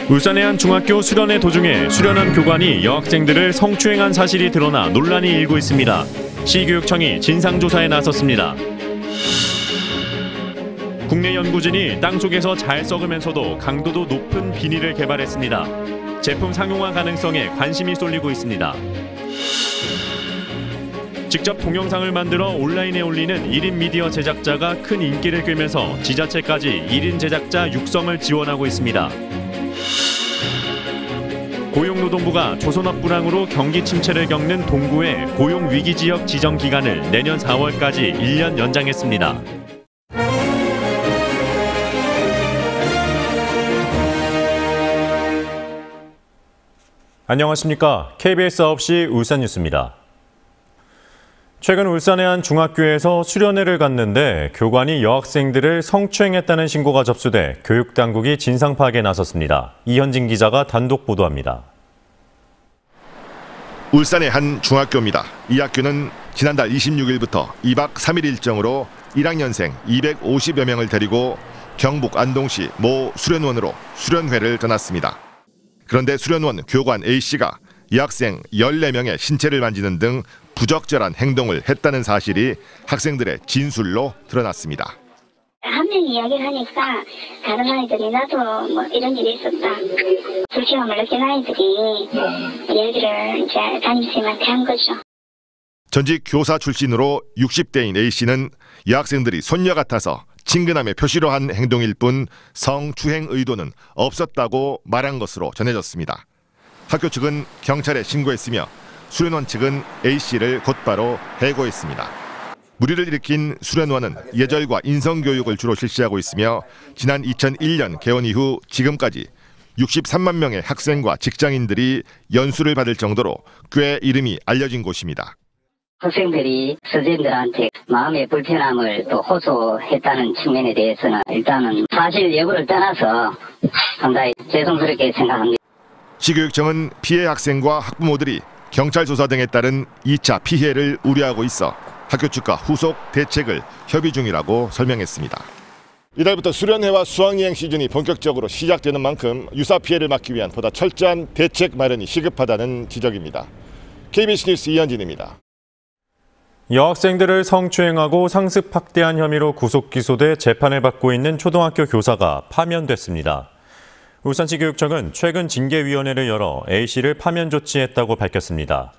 울산의 한 중학교 수련회 도중에 수련원 교관이 여학생들을 성추행한 사실이 드러나 논란이 일고 있습니다. 시교육청이 진상조사에 나섰습니다. 국내 연구진이 땅속에서 잘 썩으면서도 강도도 높은 비닐을 개발했습니다. 제품 상용화 가능성에 관심이 쏠리고 있습니다. 직접 동영상을 만들어 온라인에 올리는 1인 미디어 제작자가 큰 인기를 끌면서 지자체까지 1인 제작자 육성을 지원하고 있습니다. 고용노동부가 조선업 불황으로 경기 침체를 겪는 동구의 고용위기지역 지정 기간을 내년 4월까지 1년 연장했습니다. 안녕하십니까. KBS 9시 울산뉴스입니다. 최근 울산의 한 중학교에서 수련회를 갔는데 교관이 여학생들을 성추행했다는 신고가 접수돼 교육당국이 진상 파악에 나섰습니다. 이현진 기자가 단독 보도합니다. 울산의 한 중학교입니다. 이 학교는 지난달 26일부터 2박 3일 일정으로 1학년생 250여 명을 데리고 경북 안동시 모 수련원으로 수련회를 떠났습니다. 그런데 수련원 교관 A씨가 여학생 14명의 신체를 만지는 등 부적절한 행동을 했다는 사실이 학생들의 진술로 드러났습니다. 한 명이 이야기를 하니까 다른 아이들이 나도 뭐 이런 일이 있었다. 불쾌함을 느낀 아이들이 얘기를 이제 담임선생님한테 한 거죠. 전직 교사 출신으로 60대인 A씨는 여학생들이 손녀 같아서 친근함의 표시로 한 행동일 뿐 성추행 의도는 없었다고 말한 것으로 전해졌습니다. 학교 측은 경찰에 신고했으며 수련원 측은 A씨를 곧바로 해고했습니다. 물의를 일으킨 수련원은 예절과 인성교육을 주로 실시하고 있으며 지난 2001년 개원 이후 지금까지 63만 명의 학생과 직장인들이 연수를 받을 정도로 꽤 이름이 알려진 곳입니다. 학생들이 선생님들한테 마음의 불편함을 또 호소했다는 측면에 대해서는 일단은 사실 여부를 떠나서 상당히 죄송스럽게 생각합니다. 시교육청은 피해 학생과 학부모들이 경찰 조사 등에 따른 2차 피해를 우려하고 있어 학교 측과 후속 대책을 협의 중이라고 설명했습니다. 이달부터 수련회와 수학여행 시즌이 본격적으로 시작되는 만큼 유사 피해를 막기 위한 보다 철저한 대책 마련이 시급하다는 지적입니다. KBS 뉴스 이현진입니다. 여학생들을 성추행하고 상습학대한 혐의로 구속 기소돼 재판을 받고 있는 초등학교 교사가 파면됐습니다. 울산시 교육청은 최근 징계위원회를 열어 A씨를 파면 조치했다고 밝혔습니다.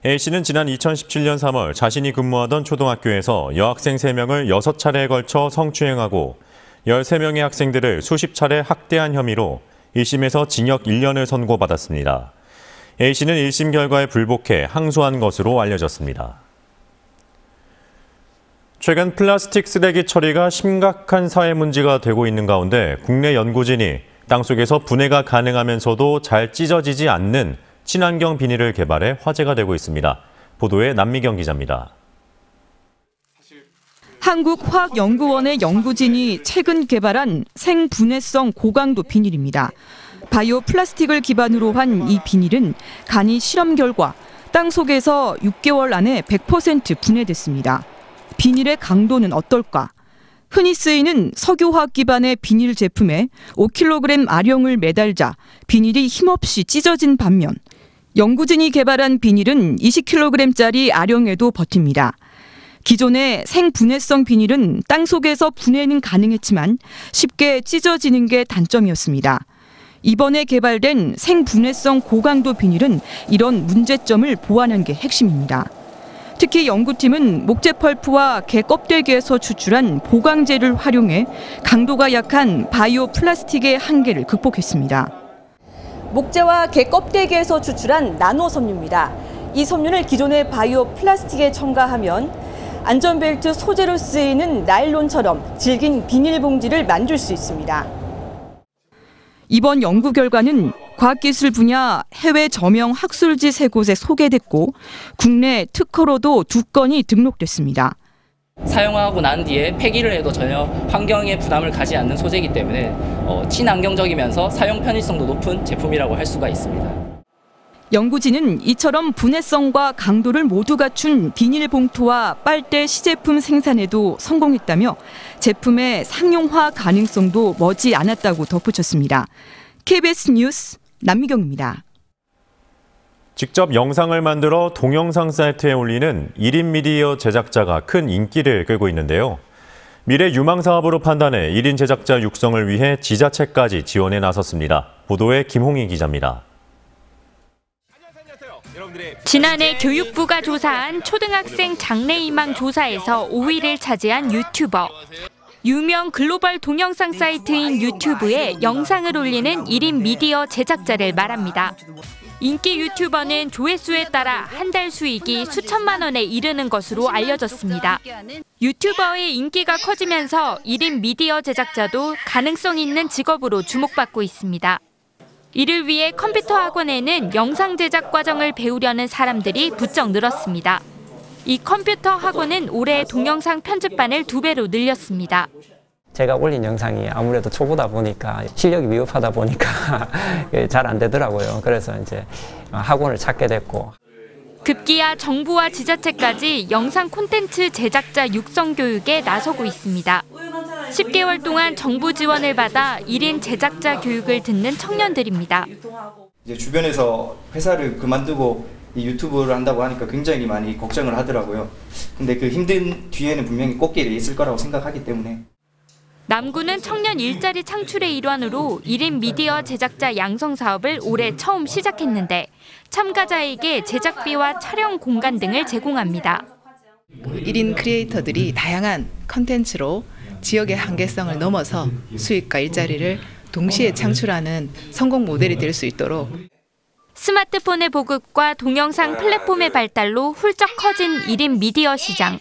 A씨는 지난 2017년 3월 자신이 근무하던 초등학교에서 여학생 3명을 6차례에 걸쳐 성추행하고 13명의 학생들을 수십 차례 학대한 혐의로 1심에서 징역 1년을 선고받았습니다. A씨는 1심 결과에 불복해 항소한 것으로 알려졌습니다. 최근 플라스틱 쓰레기 처리가 심각한 사회 문제가 되고 있는 가운데 국내 연구진이 땅속에서 분해가 가능하면서도 잘 찢어지지 않는 친환경 비닐을 개발해 화제가 되고 있습니다. 보도에 남미경 기자입니다. 한국화학연구원의 연구진이 최근 개발한 생분해성 고강도 비닐입니다. 바이오 플라스틱을 기반으로 한 이 비닐은 간이 실험 결과 땅속에서 6개월 안에 100% 분해됐습니다. 비닐의 강도는 어떨까? 흔히 쓰이는 석유화학 기반의 비닐 제품에 5kg 아령을 매달자 비닐이 힘없이 찢어진 반면 연구진이 개발한 비닐은 20kg짜리 아령에도 버팁니다. 기존의 생분해성 비닐은 땅속에서 분해는 가능했지만 쉽게 찢어지는 게 단점이었습니다. 이번에 개발된 생분해성 고강도 비닐은 이런 문제점을 보완한 게 핵심입니다. 특히 연구팀은 목재 펄프와 개 껍데기에서 추출한 보강제를 활용해 강도가 약한 바이오 플라스틱의 한계를 극복했습니다. 목재와 개 껍데기에서 추출한 나노 섬유입니다. 이 섬유를 기존의 바이오 플라스틱에 첨가하면 안전벨트 소재로 쓰이는 나일론처럼 질긴 비닐봉지를 만들 수 있습니다. 이번 연구 결과는 과학기술 분야 해외 저명 학술지 3곳에 소개됐고 국내 특허로도 2건이 등록됐습니다. 사용하고 난 뒤에 폐기를 해도 전혀 환경에 부담을 가지 않는 소재이기 때문에 친환경적이면서 사용 편의성도 높은 제품이라고 할 수가 있습니다. 연구진은 이처럼 분해성과 강도를 모두 갖춘 비닐봉투와 빨대 시제품 생산에도 성공했다며 제품의 상용화 가능성도 머지 않았다고 덧붙였습니다. KBS 뉴스 남미경입니다. 직접 영상을 만들어 동영상 사이트에 올리는 1인 미디어 제작자가 큰 인기를 끌고 있는데요. 미래 유망 사업으로 판단해 1인 제작자 육성을 위해 지자체까지 지원에 나섰습니다. 보도에 김홍희 기자입니다. 지난해 교육부가 조사한 초등학생 장래희망 조사에서 5위를 차지한 유튜버. 유명 글로벌 동영상 사이트인 유튜브에 영상을 올리는 1인 미디어 제작자를 말합니다. 인기 유튜버는 조회수에 따라 한 달 수익이 수천만 원에 이르는 것으로 알려졌습니다. 유튜버의 인기가 커지면서 1인 미디어 제작자도 가능성 있는 직업으로 주목받고 있습니다. 이를 위해 컴퓨터 학원에는 영상 제작 과정을 배우려는 사람들이 부쩍 늘었습니다. 이 컴퓨터 학원은 올해 동영상 편집반을 2배로 늘렸습니다. 제가 올린 영상이 아무래도 초보다 보니까 실력이 미흡하다 보니까 잘 안 되더라고요. 그래서 이제 학원을 찾게 됐고. 급기야 정부와 지자체까지 영상 콘텐츠 제작자 육성 교육에 나서고 있습니다. 10개월 동안 정부 지원을 받아 1인 제작자 교육을 듣는 청년들입니다. 이제 주변에서 회사를 그만두고 이 유튜브를 한다고 하니까 굉장히 많이 걱정을 하더라고요. 근데 그 힘든 뒤에는 분명히 꽃길이 있을 거라고 생각하기 때문에. 남구는 청년 일자리 창출의 일환으로 1인 미디어 제작자 양성 사업을 올해 처음 시작했는데 참가자에게 제작비와 촬영 공간 등을 제공합니다. 1인 크리에이터들이 다양한 컨텐츠로 지역의 한계성을 넘어서 수익과 일자리를 동시에 창출하는 성공 모델이 될 수 있도록. 스마트폰의 보급과 동영상 플랫폼의 발달로 훌쩍 커진 1인 미디어 시장.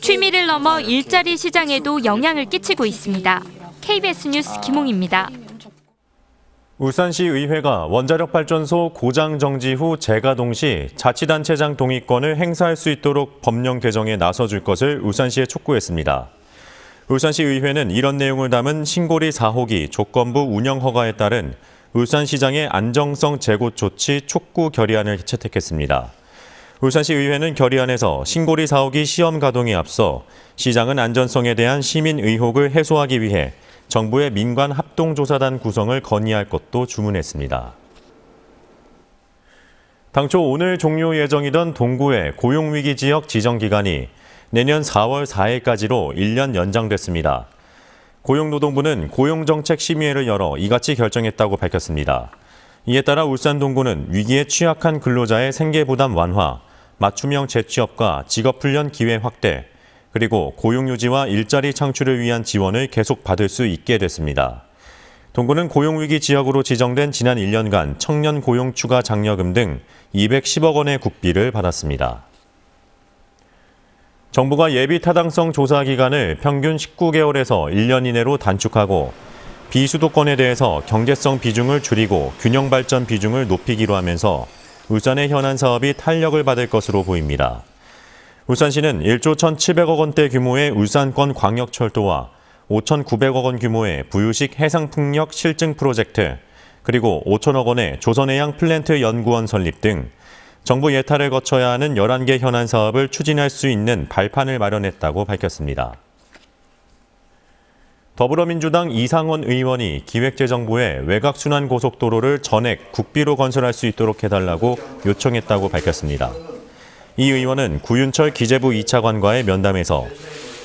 취미를 넘어 일자리 시장에도 영향을 끼치고 있습니다. KBS 뉴스 김홍입니다. 울산시 의회가 원자력발전소 고장 정지 후 재가동 시 자치단체장 동의권을 행사할 수 있도록 법령 개정에 나서줄 것을 울산시에 촉구했습니다. 울산시 의회는 이런 내용을 담은 신고리 4호기 조건부 운영 허가에 따른 울산시장의 안정성 재고 조치 촉구 결의안을 채택했습니다. 울산시 의회는 결의안에서 신고리 4호기 시험 가동에 앞서 시장은 안전성에 대한 시민 의혹을 해소하기 위해 정부의 민관 합동조사단 구성을 건의할 것도 주문했습니다. 당초 오늘 종료 예정이던 동구의 고용위기 지역 지정 기간이 내년 4월 4일까지로 1년 연장됐습니다. 고용노동부는 고용정책심의회를 열어 이같이 결정했다고 밝혔습니다. 이에 따라 울산 동구는 위기에 취약한 근로자의 생계부담 완화, 맞춤형 재취업과 직업훈련 기회 확대, 그리고 고용유지와 일자리 창출을 위한 지원을 계속 받을 수 있게 됐습니다. 동구는 고용위기 지역으로 지정된 지난 1년간 청년 고용 추가 장려금 등 210억 원의 국비를 받았습니다. 정부가 예비 타당성 조사 기간을 평균 19개월에서 1년 이내로 단축하고 비수도권에 대해서 경제성 비중을 줄이고 균형 발전 비중을 높이기로 하면서 울산의 현안 사업이 탄력을 받을 것으로 보입니다. 울산시는 1조 1,700억 원대 규모의 울산권 광역철도와 5,900억 원 규모의 부유식 해상풍력 실증 프로젝트, 그리고 5천억 원의 조선해양 플랜트 연구원 설립 등 정부 예타를 거쳐야 하는 11개 현안 사업을 추진할 수 있는 발판을 마련했다고 밝혔습니다. 더불어민주당 이상원 의원이 기획재정부에 외곽순환고속도로를 전액 국비로 건설할 수 있도록 해달라고 요청했다고 밝혔습니다. 이 의원은 구윤철 기재부 2차관과의 면담에서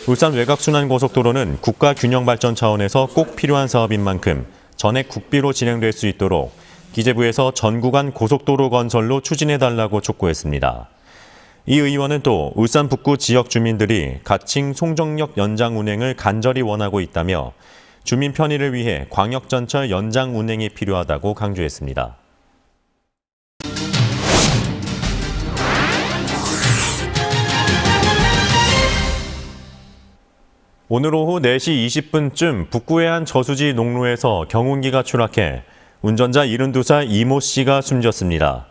울산 외곽순환고속도로는 국가균형발전 차원에서 꼭 필요한 사업인 만큼 전액 국비로 진행될 수 있도록 기재부에서 전 구간 고속도로 건설로 추진해달라고 촉구했습니다. 이 의원은 또 울산 북구 지역 주민들이 가칭 송정역 연장 운행을 간절히 원하고 있다며 주민 편의를 위해 광역전철 연장 운행이 필요하다고 강조했습니다. 오늘 오후 4시 20분쯤 북구의 한 저수지 농로에서 경운기가 추락해 운전자 72살 이모 씨가 숨졌습니다.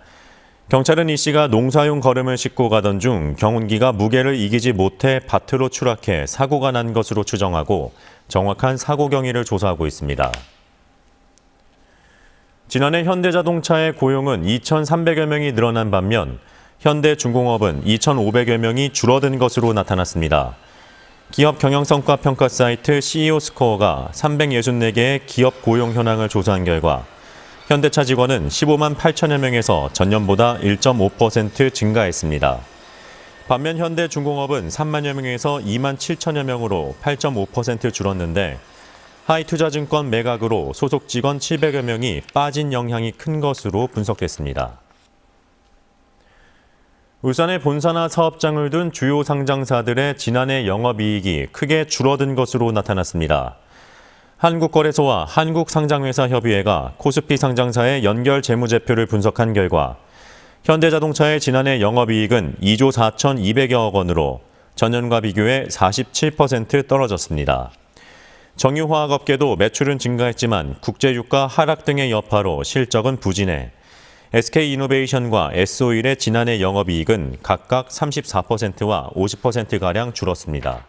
경찰은 이 씨가 농사용 거름을 싣고 가던 중 경운기가 무게를 이기지 못해 밭으로 추락해 사고가 난 것으로 추정하고 정확한 사고 경위를 조사하고 있습니다. 지난해 현대자동차의 고용은 2,300여 명이 늘어난 반면 현대중공업은 2,500여 명이 줄어든 것으로 나타났습니다. 기업 경영성과 평가 사이트 CEO 스코어가 364개의 기업 고용 현황을 조사한 결과 현대차 직원은 15만 8천여 명에서 전년보다 1.5% 증가했습니다. 반면 현대중공업은 3만여 명에서 2만 7천여 명으로 8.5% 줄었는데 하이투자증권 매각으로 소속 직원 700여 명이 빠진 영향이 큰 것으로 분석됐습니다. 울산에 본사나 사업장을 둔 주요 상장사들의 지난해 영업이익이 크게 줄어든 것으로 나타났습니다. 한국거래소와 한국상장회사협의회가 코스피 상장사의 연결 재무제표를 분석한 결과 현대자동차의 지난해 영업이익은 2조 4,200여억 원으로 전년과 비교해 47% 떨어졌습니다. 정유화학업계도 매출은 증가했지만 국제유가 하락 등의 여파로 실적은 부진해 SK이노베이션과 S오일의 지난해 영업이익은 각각 34%와 50%가량 줄었습니다.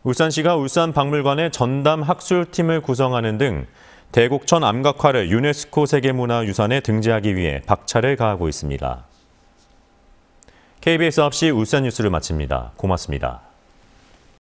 울산시가 울산박물관의 전담 학술팀을 구성하는 등 대곡천 암각화를 유네스코 세계문화유산에 등재하기 위해 박차를 가하고 있습니다. KBS 9시 울산 뉴스를 마칩니다. 고맙습니다.